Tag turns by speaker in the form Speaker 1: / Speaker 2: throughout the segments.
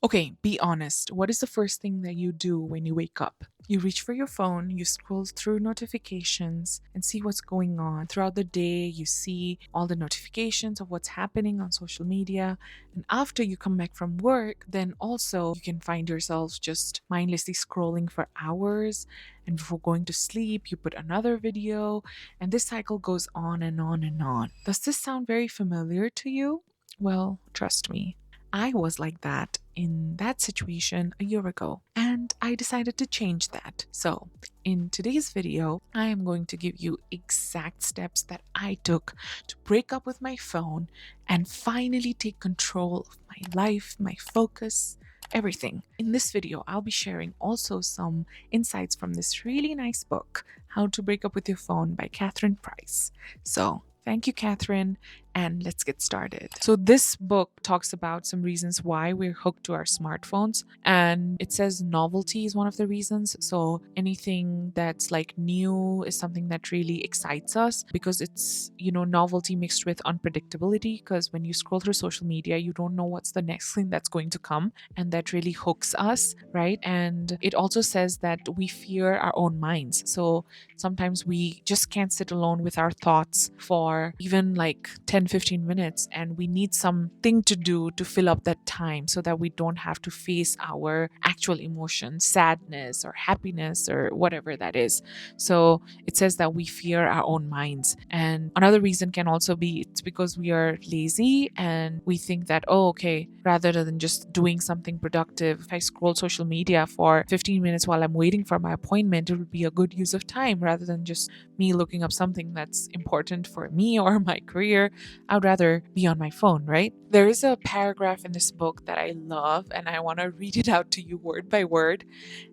Speaker 1: Okay, be honest. What is the first thing that you do when you wake up? You reach for your phone, you scroll through notifications and see what's going on. Throughout the day, you see all the notifications of what's happening on social media. And after you come back from work, then also you can find yourselves just mindlessly scrolling for hours. And before going to sleep, you put another video. And this cycle goes on and on and on. Does this sound very familiar to you? Well, trust me. I was like that in that situation a year ago, and I decided to change that. So, in today's video, I am going to give you exact steps that I took to break up with my phone and finally take control of my life, my focus, everything. In this video, I'll be sharing also some insights from this really nice book, How to Break Up with Your Phone by Catherine Price. So, thank you, Catherine, and let's get started. So, this book talks about some reasons why we're hooked to our smartphones, and it says novelty is one of the reasons. So, anything that's like new is something that really excites us because it's, novelty mixed with unpredictability. Because when you scroll through social media, you don't know what's the next thing that's going to come, and that really hooks us, right? And it also says that we fear our own minds. So, sometimes we just can't sit alone with our thoughts for even like 10-15 minutes, and we need something to do to fill up that time so that we don't have to face our actual emotions, sadness or happiness or whatever that is. So it says that we fear our own minds. And another reason can also be it's because we are lazy and we think that, oh, okay, rather than just doing something productive, if I scroll social media for 15 minutes while I'm waiting for my appointment, it would be a good use of time rather than just me looking up something that's important for me or my career. I would rather be on my phone, right? There is a paragraph in this book that I love, and I want to read it out to you word by word.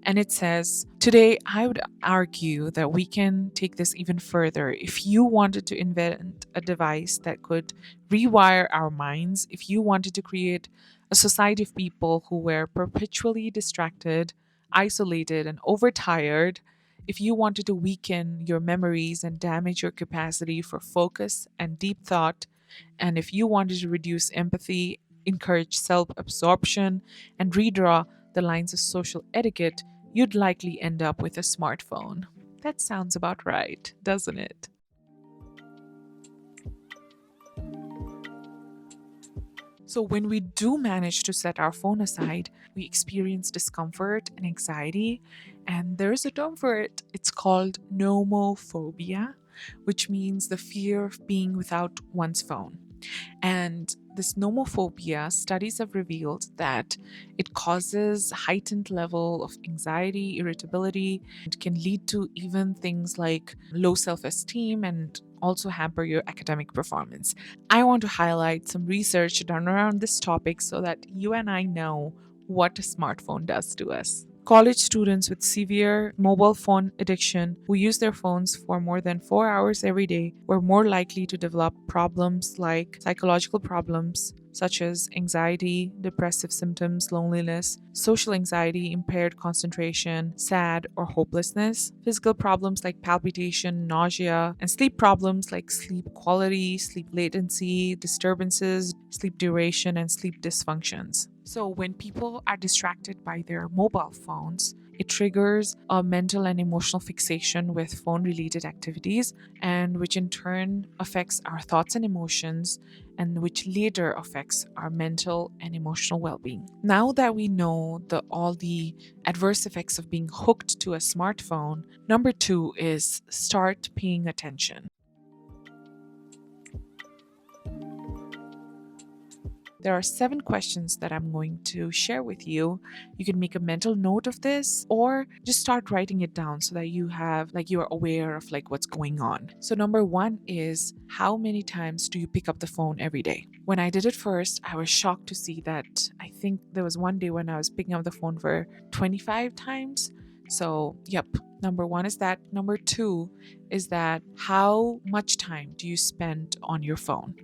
Speaker 1: And it says, today I would argue that we can take this even further. If you wanted to invent a device that could rewire our minds, if you wanted to create a society of people who were perpetually distracted, isolated, and overtired, if you wanted to weaken your memories and damage your capacity for focus and deep thought, and if you wanted to reduce empathy, encourage self absorption, and redraw the lines of social etiquette, you'd likely end up with a smartphone. That sounds about right, doesn't it? So, when we do manage to set our phone aside, we experience discomfort and anxiety. And there's a term for it. It's called nomophobia, which means the fear of being without one's phone. And this nomophobia, studies have revealed that it causes heightened level of anxiety, irritability. It can lead to even things like low self-esteem and also hamper your academic performance. I want to highlight some research done around this topic so that you and I know what a smartphone does to us. College students with severe mobile phone addiction who use their phones for more than 4 hours every day were more likely to develop problems like psychological problems such as anxiety, depressive symptoms, loneliness, social anxiety, impaired concentration, sad or hopelessness, physical problems like palpitation, nausea, and sleep problems like sleep quality, sleep latency, disturbances, sleep duration, and sleep dysfunctions. So, when people are distracted by their mobile phones, it triggers a mental and emotional fixation with phone related activities, and which in turn affects our thoughts and emotions, and which later affects our mental and emotional well being. Now that we know all the adverse effects of being hooked to a smartphone, number two is start paying attention. There are 7 questions that I'm going to share with you. You can make a mental note of this or just start writing it down so that you are aware of like what's going on. So number 1 is, how many times do you pick up the phone every day? When I did it first, I was shocked to see that I think there was one day when I was picking up the phone for 25 times. So, yep, number 1 is that. Number 2 is that how much time do you spend on your phone?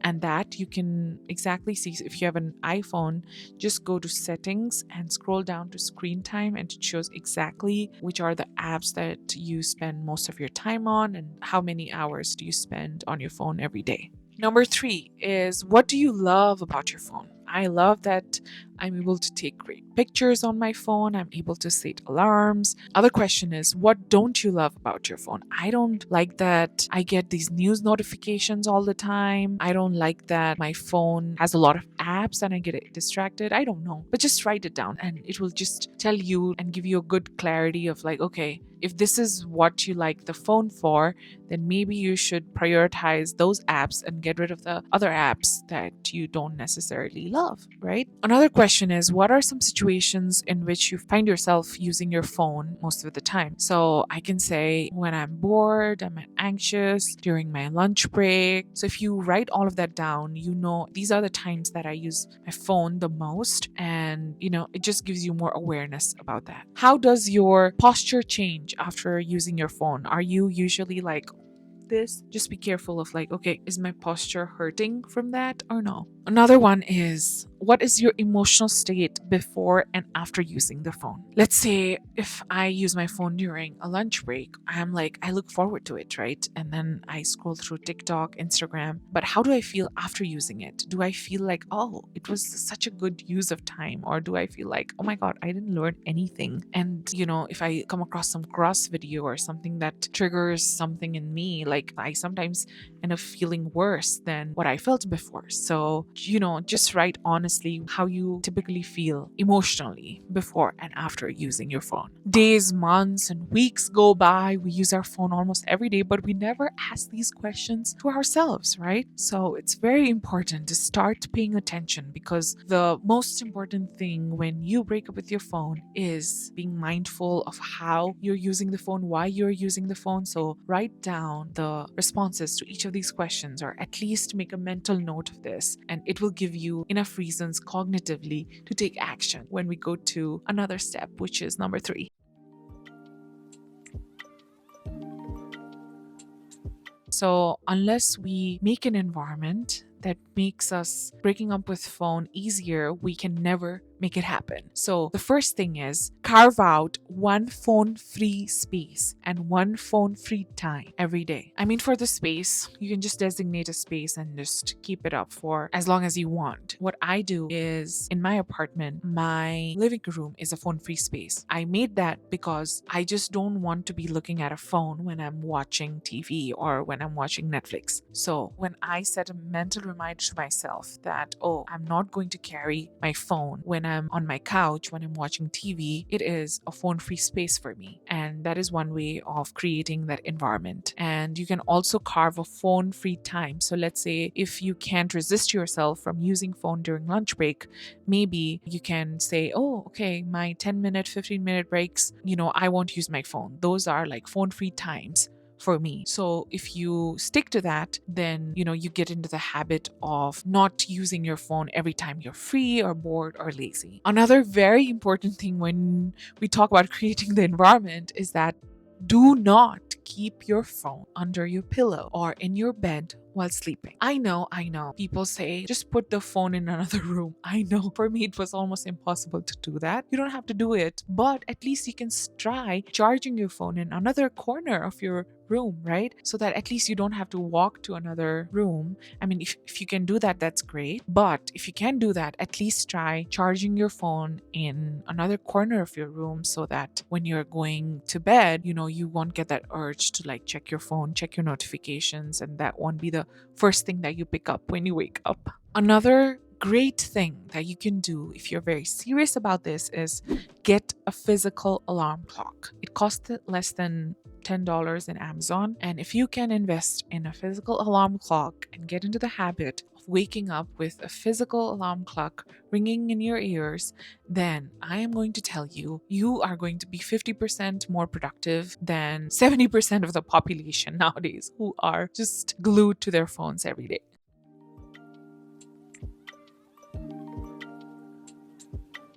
Speaker 1: And that you can exactly see. If you have an iPhone, just go to settings and scroll down to screen time, and it shows exactly which are the apps that you spend most of your time on and how many hours do you spend on your phone every day. Number 3 is, what do you love about your phone? I love that I'm able to take great pictures on my phone. I'm able to set alarms. Other question is, what don't you love about your phone? I don't like that I get these news notifications all the time. I don't like that my phone has a lot of apps and I get distracted. I don't know. But just write it down and it will just tell you and give you a good clarity of like, okay, if this is what you like the phone for, then maybe you should prioritize those apps and get rid of the other apps that you don't necessarily love, right? Another question is, what are some situations in which you find yourself using your phone most of the time? So I can say when I'm bored, I'm anxious, during my lunch break. So if you write all of that down, you know these are the times that I use my phone the most. And, it just gives you more awareness about that. How does your posture change after using your phone? Are you usually like this? Just be careful of like, okay, is my posture hurting from that or no? Another one is, what is your emotional state before and after using the phone? Let's say if I use my phone during a lunch break, I'm like, I look forward to it, right? And then I scroll through TikTok, Instagram. But how do I feel after using it? Do I feel like, oh, it was such a good use of time? Or do I feel like, oh my God, I didn't learn anything? And, if I come across some cross video or something that triggers something in me, like I sometimes end up feeling worse than what I felt before. So, just write honestly how you typically feel emotionally before and after using your phone. Days, months, and weeks go by. We use our phone almost every day, but we never ask these questions to ourselves, right? So it's very important to start paying attention, because the most important thing when you break up with your phone is being mindful of how you're using the phone, why you're using the phone. So write down the responses to each of these questions, or at least make a mental note of this, and it will give you enough reasons cognitively to take action when we go to another step, which is number 3. So, unless we make an environment that makes us breaking up with phone easier, we can never make it happen. So the first thing is carve out one phone free space and one phone free time every day. I mean, for the space, you can just designate a space and just keep it up for as long as you want. What I do is in my apartment, my living room is a phone free space. I made that because I just don't want to be looking at a phone when I'm watching TV or when I'm watching Netflix. So when I set a mental reminder to myself that, oh, I'm not going to carry my phone when I'm on my couch, when I'm watching TV, it is a phone free space for me. And that is one way of creating that environment. And you can also carve a phone free time. So let's say if you can't resist yourself from using phone during lunch break, maybe you can say, oh, okay, my 10-minute, 15-minute breaks, I won't use my phone. Those are like phone free times for me. So if you stick to that, then you get into the habit of not using your phone every time you're free or bored or lazy. Another very important thing when we talk about creating the environment is that do not keep your phone under your pillow or in your bed while sleeping. I know. People say just put the phone in another room. I know. For me, it was almost impossible to do that. You don't have to do it, but at least you can try charging your phone in another corner of your room, right? So that at least you don't have to walk to another room. I mean, if you can do that, that's great. But if you can't do that, at least try charging your phone in another corner of your room so that when you're going to bed, you won't get that urge to like check your phone, check your notifications, and that won't be the first thing that you pick up when you wake up. Another great thing that you can do if you're very serious about this is get a physical alarm clock. It costs less than $10 in Amazon. And if you can invest in a physical alarm clock and get into the habit of waking up with a physical alarm clock ringing in your ears, then I am going to tell you, you are going to be 50% more productive than 70% of the population nowadays who are just glued to their phones every day.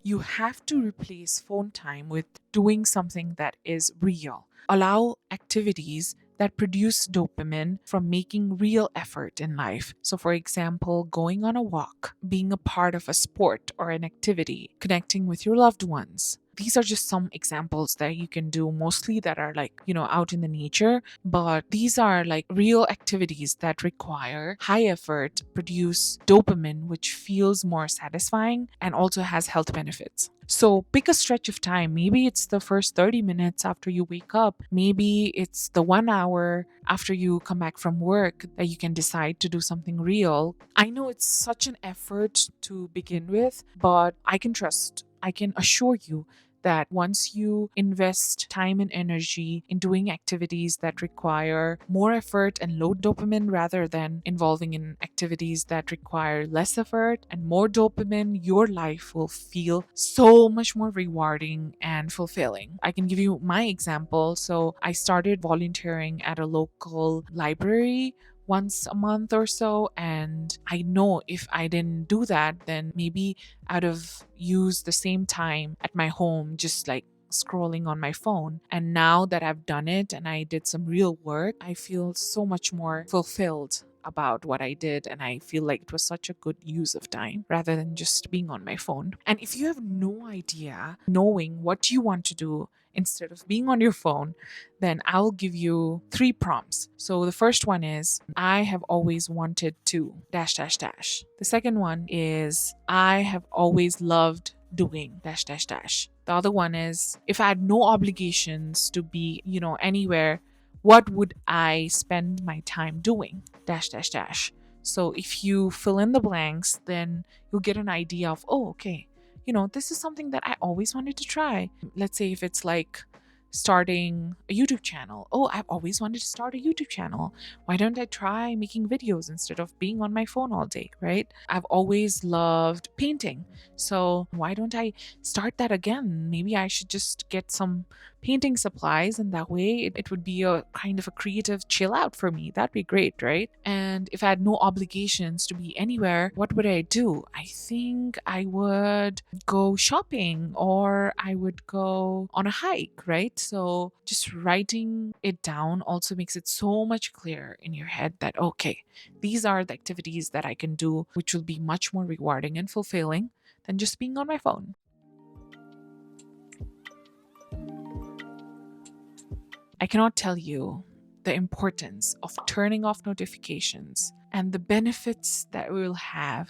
Speaker 1: You have to replace phone time with doing something that is real. Allow activities that produce dopamine from making real effort in life. So, for example, going on a walk, being a part of a sport or an activity, connecting with your loved ones, these are just some examples that you can do, mostly that are like, out in the nature. But these are like real activities that require high effort, produce dopamine, which feels more satisfying and also has health benefits. So pick a stretch of time. Maybe it's the first 30 minutes after you wake up. Maybe it's the 1 hour after you come back from work that you can decide to do something real. I know it's such an effort to begin with, but I can assure you that once you invest time and energy in doing activities that require more effort and low dopamine rather than involving in activities that require less effort and more dopamine, your life will feel so much more rewarding and fulfilling. I can give you my example. So I started volunteering at a local library once a month or so. And I know if I didn't do that, then maybe I'd have used the same time at my home, just like scrolling on my phone. And now that I've done it and I did some real work, I feel so much more fulfilled about what I did. And I feel like it was such a good use of time rather than just being on my phone. And if you have no idea knowing what you want to do instead of being on your phone, then I'll give you 3 prompts. So the first one is, I have always wanted to dash dash dash. The second one is, I have always loved doing dash dash dash. The other one is, if I had no obligations to be, anywhere, what would I spend my time doing? Dash dash dash. So if you fill in the blanks, then you'll get an idea of, oh, okay, this is something that I always wanted to try. Let's say if it's like starting a YouTube channel. Oh, I've always wanted to start a YouTube channel. Why don't I try making videos instead of being on my phone all day, right? I've always loved painting. So why don't I start that again? Maybe I should just get some painting supplies, and that way it would be a kind of a creative chill out for me. That'd be great, right? And if I had no obligations to be anywhere, what would I do? I think I would go shopping or I would go on a hike, right? So just writing it down also makes it so much clearer in your head that, okay, these are the activities that I can do, which will be much more rewarding and fulfilling than just being on my phone. I cannot tell you the importance of turning off notifications and the benefits that it will have.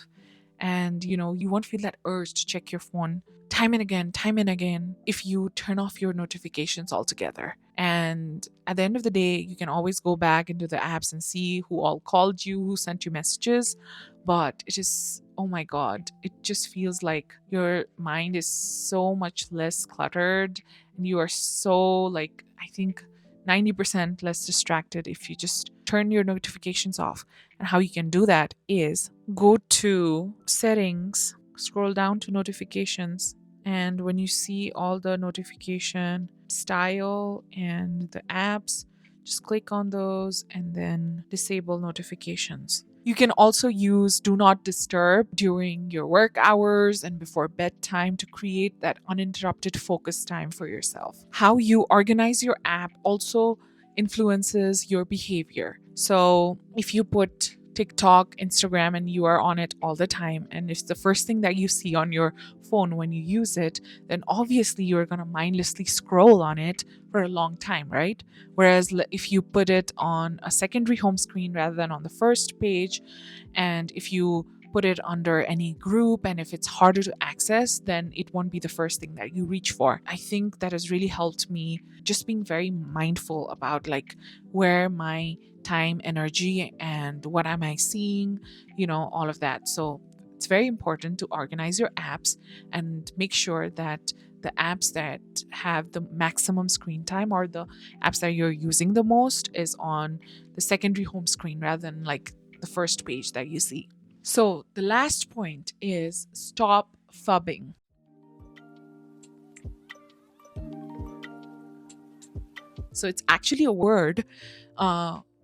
Speaker 1: And you won't feel that urge to check your phone time and again if you turn off your notifications altogether. And at the end of the day, you can always go back into the apps and see who all called you, who sent you messages. But it is, oh my God, it just feels like your mind is so much less cluttered and you are so, like, I think 90% less distracted if you just turn your notifications off. And how you can do that is go to settings, scroll down to notifications, and when you see all the notification style and the apps, just click on those and then disable notifications. You can also use do not disturb during your work hours and before bedtime to create that uninterrupted focus time for yourself. How you organize your app also influences your behavior. So if you put TikTok, Instagram, and you are on it all the time, and it's the first thing that you see on your phone when you use it, then obviously you're going to mindlessly scroll on it for a long time, right? Whereas if you put it on a secondary home screen rather than on the first page, and if you put it under any group and if it's harder to access, then it won't be the first thing that you reach for. I think that has really helped me just being very mindful about like where my time, energy, and what am I seeing, all of that. So it's very important to organize your apps and make sure that the apps that have the maximum screen time or the apps that you're using the most is on the secondary home screen rather than like the first page that you see. So the last point is stop fubbing. So it's actually a word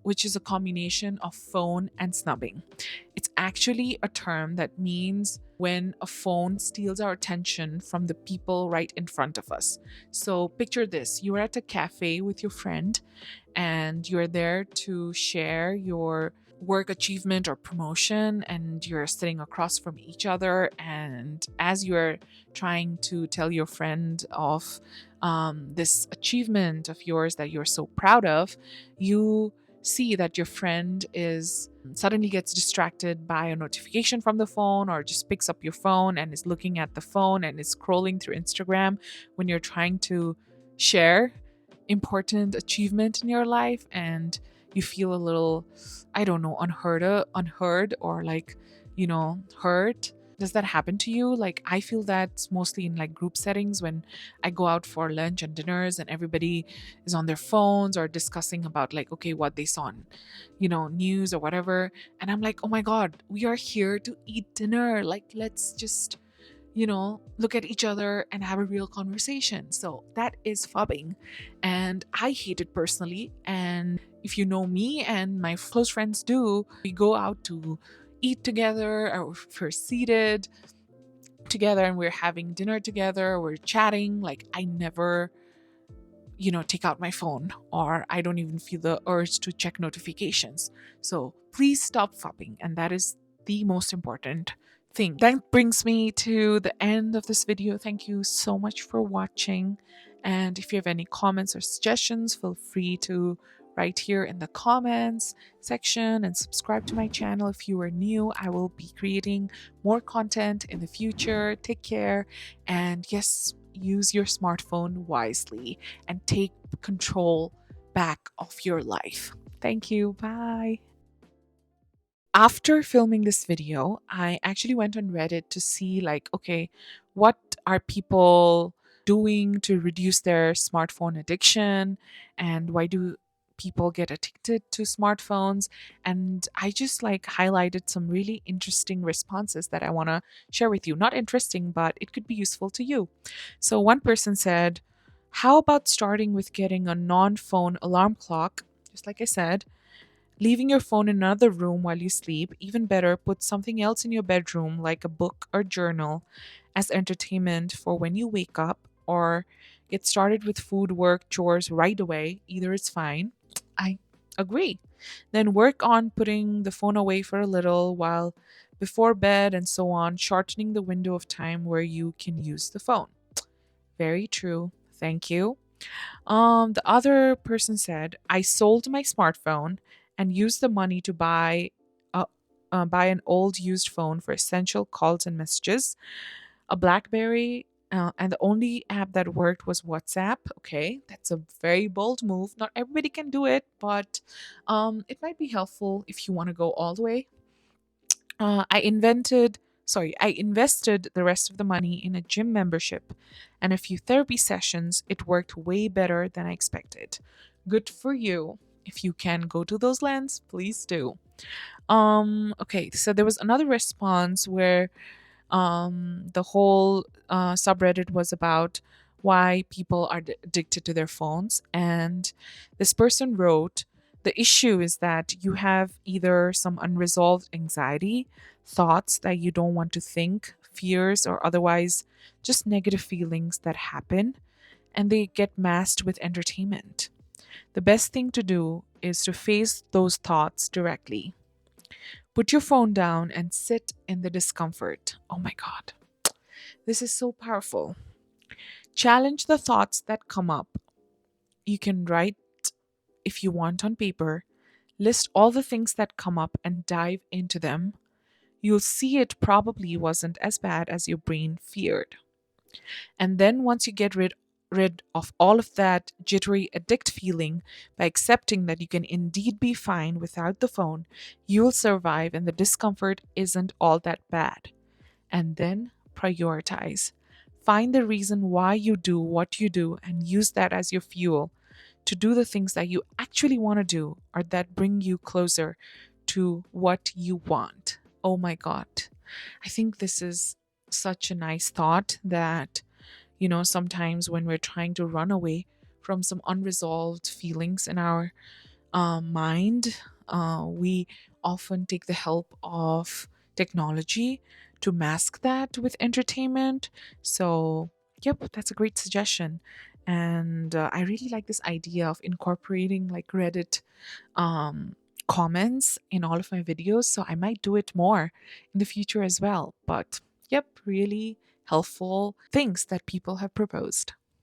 Speaker 1: which is a combination of phone and snubbing. It's actually a term that means when a phone steals our attention from the people right in front of us. So picture this, you're at a cafe with your friend and you're there to share your work achievement or promotion, and you're sitting across from each other, and as you're trying to tell your friend of this achievement of yours that you're so proud of, you see that your friend is suddenly gets distracted by a notification from the phone, or just picks up your phone and is looking at the phone and is scrolling through Instagram when you're trying to share important achievement in your life, and you feel a little, I don't know, unheard, or like, hurt. Does that happen to you? Like, I feel that mostly in like group settings when I go out for lunch and dinners and everybody is on their phones or discussing about like, okay, what they saw on, news or whatever. And I'm like, oh my God, we are here to eat dinner. Like, let's just look at each other and have a real conversation. So that is fubbing. And I hate it personally. And if you know me and my close friends do, we go out to eat together, or if we're seated together and we're having dinner together, we're chatting. Like, I never take out my phone, or I don't even feel the urge to check notifications. So please stop fubbing. And that is the most important thing. That brings me to the end of this video. Thank you so much for watching. And if you have any comments or suggestions, feel free to write here in the comments section, and subscribe to my channel if you are new. I will be creating more content in the future. Take care. And yes, use your smartphone wisely and take control back of your life. Thank you. Bye. After filming this video, I actually went on Reddit to see, like, okay, what are people doing to reduce their smartphone addiction, and why do people get addicted to smartphones? And I just like highlighted some really interesting responses that I want to share with you. Not interesting, but it could be useful to you. So one person said, how about starting with getting a non-phone alarm clock? Just like I said, leaving your phone in another room while you sleep. Even better, put something else in your bedroom, like a book or journal, as entertainment for when you wake up, or get started with food, work, chores right away. Either is fine. I agree. Then work on putting the phone away for a little while before bed and so on, shortening the window of time where you can use the phone. Very true. Thank you. The other person said, I sold my smartphone and used the money to a, buy an old used phone for essential calls and messages, a BlackBerry, and the only app that worked was WhatsApp. Okay, that's a very bold move. Not everybody can do it, but it might be helpful if you want to go all the way. I invested the rest of the money in a gym membership and a few therapy sessions. It worked way better than I expected. Good for you. If you can go to those lands, please do. Okay, so there was another response where the whole subreddit was about why people are addicted to their phones. And this person wrote, the issue is that you have either some unresolved anxiety, thoughts that you don't want to think, fears, or otherwise just negative feelings that happen, and they get masked with entertainment. The best thing to do is to face those thoughts directly. Put your phone down and sit in the discomfort. Oh my God. This is so powerful. Challenge the thoughts that come up. You can write, if you want, on paper, list all the things that come up and dive into them. You'll see it probably wasn't as bad as your brain feared. And then once you get rid of all of that jittery addict feeling by accepting that you can indeed be fine without the phone, you'll survive and the discomfort isn't all that bad. And then prioritize. Find the reason why you do what you do and use that as your fuel to do the things that you actually want to do, or that bring you closer to what you want. Oh my God. I think this is such a nice thought that, sometimes when we're trying to run away from some unresolved feelings in our mind, we often take the help of technology to mask that with entertainment. So, yep, that's a great suggestion. And I really like this idea of incorporating like Reddit comments in all of my videos, so I might do it more in the future as well. But yep, really helpful things that people have proposed.